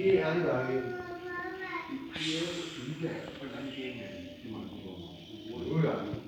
Ini anu dari dia juga pertandingan cuma dua ya.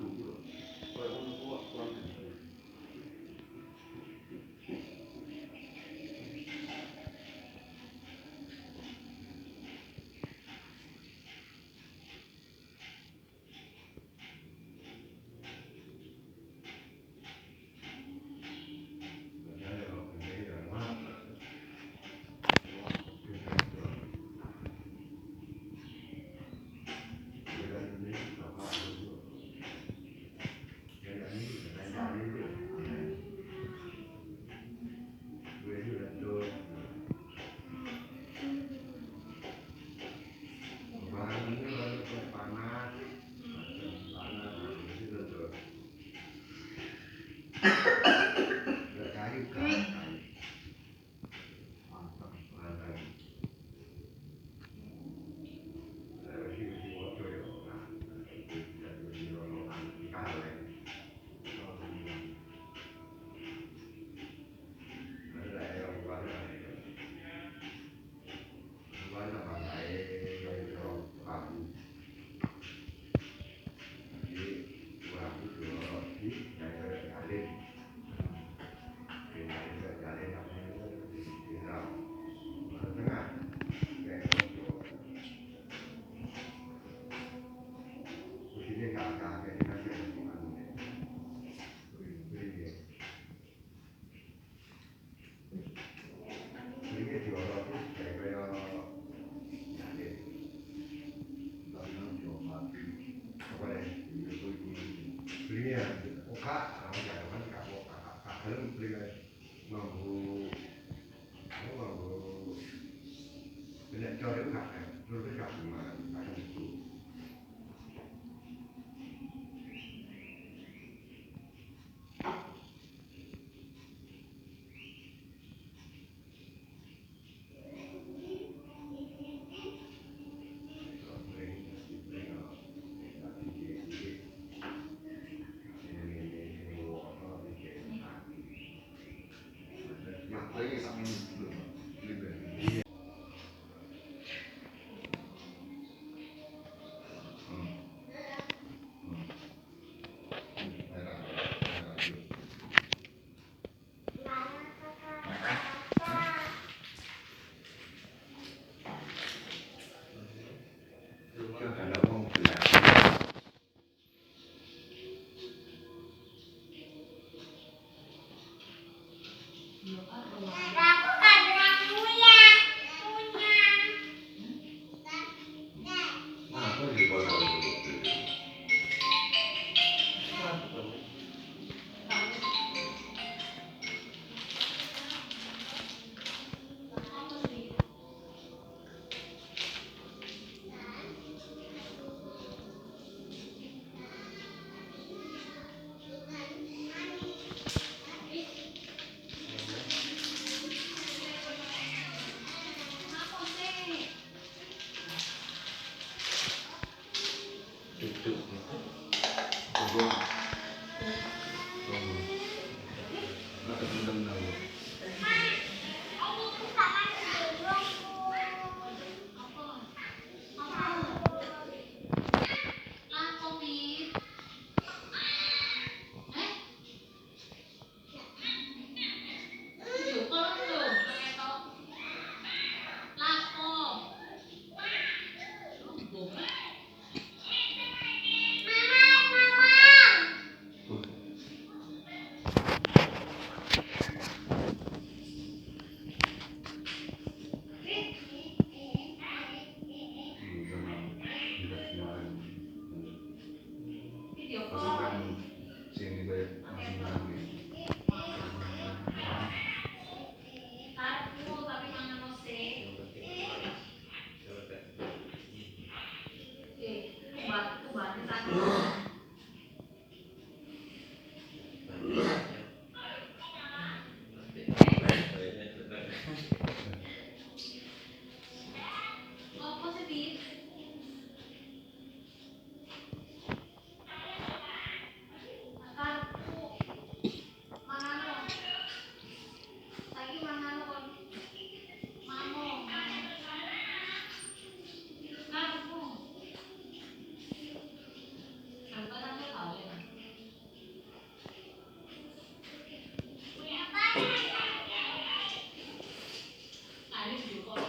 Dilepas.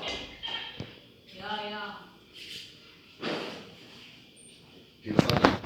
Dilepas.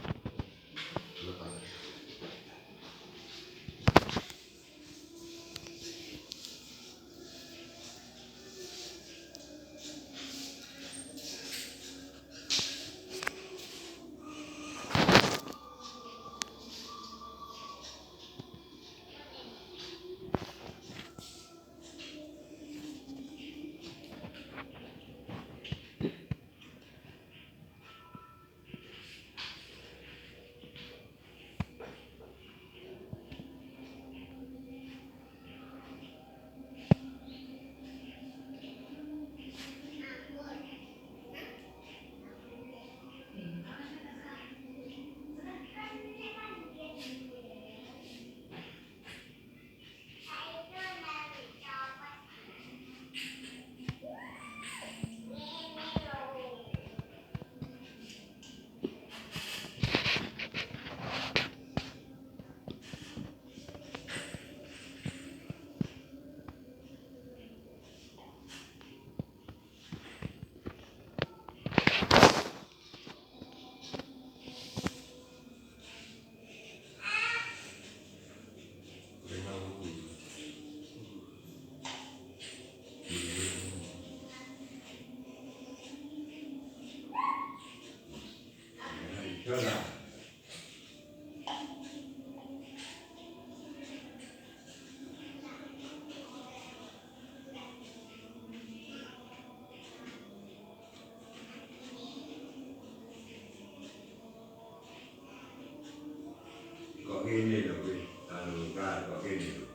Kok gini loh, kok gini loh.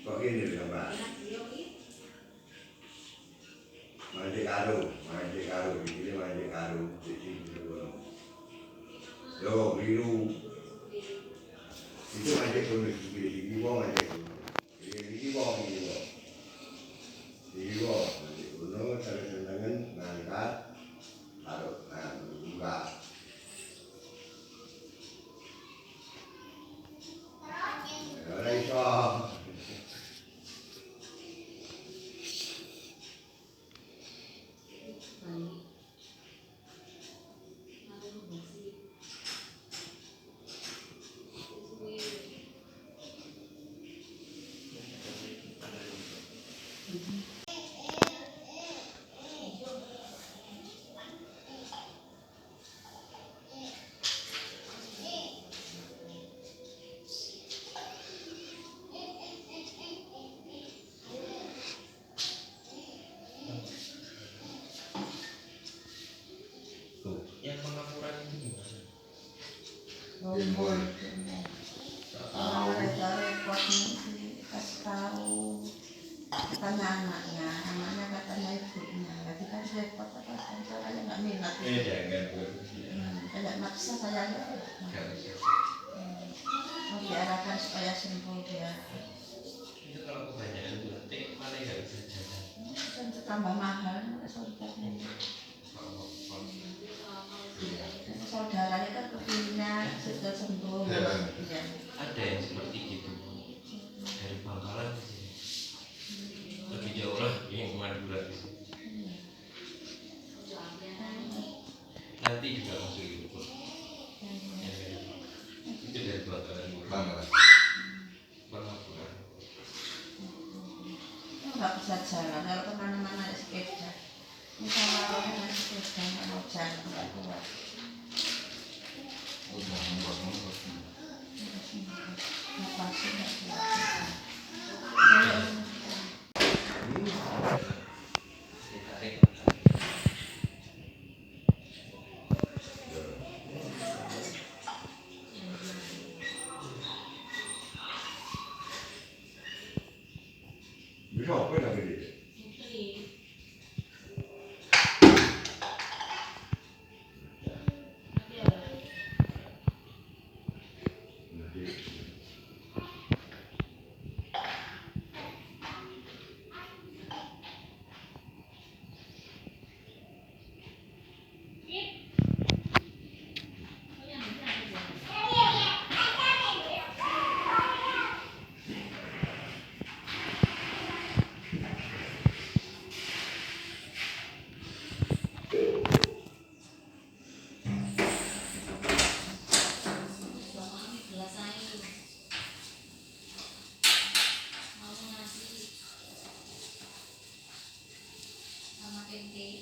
Kok gini loh, Mbak. Manje karo, ini manje karo, di sini loh. Yo, biru. Itu manje kuning, ini wong manje kuning. Ini wong. Ini wong, manje kuning, senengan ngangkat, taruh, buka. Ora iso. Yang pengapuran itu gimana? Ngomong repot nih kasih tahu katanya anaknya katanya ibunya jadi kan repot kan saya nggak minat tidak maksa saya mau diarahkan supaya sembuh dia Itu kalau kebanyakan berarti mana nggak bisa jalan? kan tambah mahal saudaranya saudaranya kan kepinnya sudah sembuh ya. Ada yang seperti gitu dari Bangkalan ke sini. Lebih jauh lah yang Madura di sini. Nanti juga masuk itu kok. Itu dari Bangkalan. Pengapuran. Nggak bisa jalan kalau kemana-mana ya sepeda misalnya kalau naik sepeda nggak mau jalan nggak kuat pasti nggak kuat Bisa apa lagi dia? Hindi.